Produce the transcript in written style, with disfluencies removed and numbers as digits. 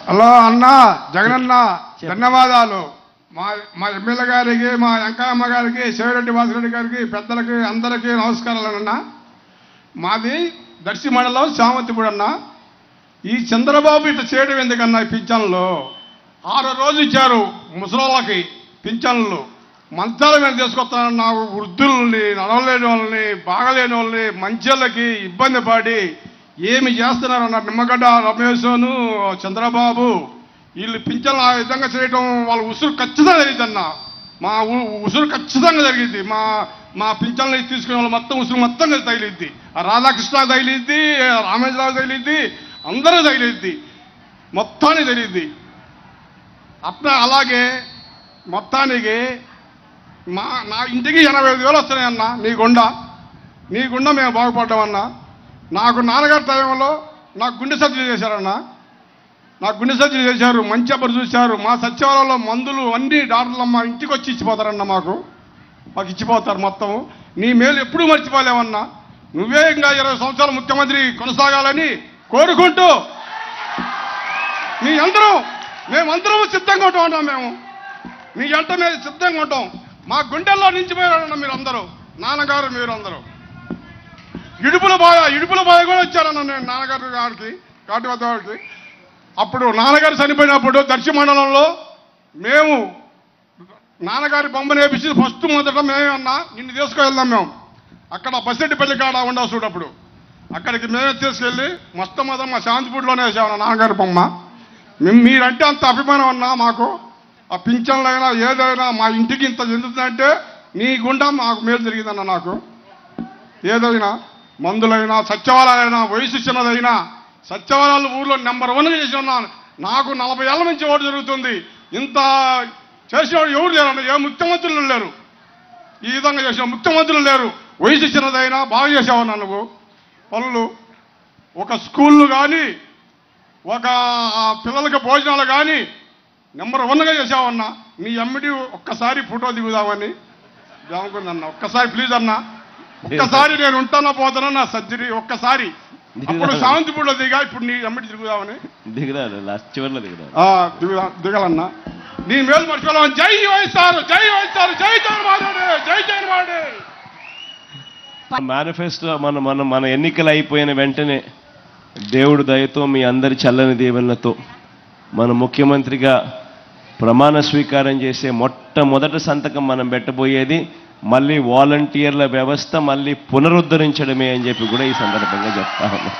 Hello అన్న జగనన్న ధన్యవాదాలు. మా ఎమ్మెల్యే గారికి, మా వెంకయ్యమ్మ గారికి, శివరెడ్డి వాసిరెడ్డి గారికి, పెద్దలకి అందరికీ నమస్కారాలు అన్న. మాది దర్శి మండలం శామంతిపూడి అన్న. ఈ చంద్రబాబు ఇట్లా చేయడం ఎందుకన్నా? ఈ పింఛన్లు 6 రోజులు ఇచ్చారు ముసలోళ్ళకి పింఛన్లు. మంచాల మీద తీసుకొస్తానన్న వృద్ధుల్ని, నడవలేని వాళ్ళని, బాగలేని వాళ్ళని, మంచోళ్ళకి ఇబ్బంది పడి ఏమి చేస్తున్నారన్న నిమ్మగడ్డ రమేశను చంద్రబాబు వీళ్ళు పింఛన్లు ఆ విధంగా చేయటం వాళ్ళ ఉసురు ఖచ్చితంగా జరిగిద్దన్న. మా ఉసురు ఖచ్చితంగా జరిగింది. మా పింఛన్లు తీసుకునే వాళ్ళు మొత్తం ఉసురు మొత్తం తగిలిద్ది. రాధాకృష్ణ తగిలిద్ది, రామేశ్వరరావు తగిలిద్ది, అందరూ తగిలిద్ది, మొత్తానికి తగిలిద్ది. అట్లా అలాగే మొత్తానికి నా ఇంటికి 85,000 వస్తున్నాయన్న. నీ గుండా మేము బాగుపడ్డామన్నా. నాకు నాన్నగారి టైంలో నాకు గుండె సర్జరీ చేశారన్న. నాకు గుండె సర్జరీ చేశారు, మంచి అబ్బరు చూశారు. మా సచివాలయంలో మందులు అన్ని డాక్టర్లు మా ఇంటికి వచ్చి ఇచ్చిపోతారన్న. మాకు ఇచ్చిపోతారు మొత్తం. నీ మేలు ఎప్పుడూ మర్చిపోలేమన్నా. నువ్వే ఇంకా 20 సంవత్సరాలు ముఖ్యమంత్రి కొనసాగాలని కోరుకుంటూ మేమందరం సిద్ధంగా ఉంటాం. మేము మీ ఎంట మీద సిద్ధంగా ఉంటాం. మా గుండెల్లో నిలిచిపోయారన్న మీరు అందరూ, నాన్నగారు మీరు అందరూ. ఇడుపుల బాధ కూడా వచ్చారన్న నేను నాన్నగారు గారికి, కాటివద్ద గారికి. అప్పుడు నాన్నగారు చనిపోయినప్పుడు దర్శి మండలంలో మేము నాన్నగారి బొమ్మ నేపించి ఫస్ట్ మొదట మేమే అన్నా నిన్ను తీసుకువెళ్దాం. మేము అక్కడ బస్సెడ్డిపల్లి కాడ ఉండవు చూడప్పుడు అక్కడికి మేమే తీసుకెళ్ళి మొత్తం మా శాంతిపూడిలోనే వేసామన్నా నాన్నగారి బొమ్మ. మీరంటే అంత అభిమానం అన్నా మాకు. ఆ పింఛన్లైనా ఏదైనా మా ఇంటికి ఇంత చెందుతుందంటే నీ గుండా మాకు మేలు జరిగిందన్న. నాకు ఏదైనా మందులైనా, సచివాలయాలైనా, వయసు చిన్నదైనా సచివాలయాలు ఊర్లో నెంబర్ 1గా చేసి ఉన్నాను. నాకు 40 ఏళ్ల నుంచి ఓటు జరుగుతుంది. ఇంత చేసేవాడు ఎవరు లేరన్న. ఏ ముఖ్యమంత్రులు లేరు, ఈ విధంగా చేసిన ముఖ్యమంత్రులు లేరు. వయసు చిన్నదైనా బాగా చేసావన్నా నువ్వు పనులు. ఒక స్కూళ్ళు కానీ, ఒక పిల్లలకి భోజనాలు కానీ నెంబర్ 1గా చేసావన్నా. నీ ఎమ్మిడి ఒక్కసారి ఫోటో దిగుదామని అనుకుందన్న. ఒక్కసారి ప్లీజ్ అన్న, ఒక్కసారి నేను ఉంటానో పోతానో నా సర్జరీ ఒక్కసారి. అప్పుడు శాంతిపూడిలో దిగా, ఇప్పుడు నీ ఎమ్మిడి తిరుగుదామని దిగాలన్నా. నీ మేలు మర్చిపోవాలని. జై వైఎస్ఆర్, జై వైఎస్ఆర్, జై జగన్మోహన్ రెడ్డి, జై జగన్మోహన్ రెడ్డి. మేనిఫెస్టో మన ఎన్నికలు అయిపోయిన వెంటనే దేవుడు దయతో మీ అందరి చల్లని దీవెనలతో మన ముఖ్యమంత్రిగా ప్రమాణ స్వీకారం చేసే మొట్టమొదటి సంతకం మనం పెట్టబోయేది మళ్ళీ వాలంటీర్ల వ్యవస్థ మళ్ళీ పునరుద్ధరించడమే అని చెప్పి కూడా ఈ సందర్భంగా చెప్తా ఉన్నాం.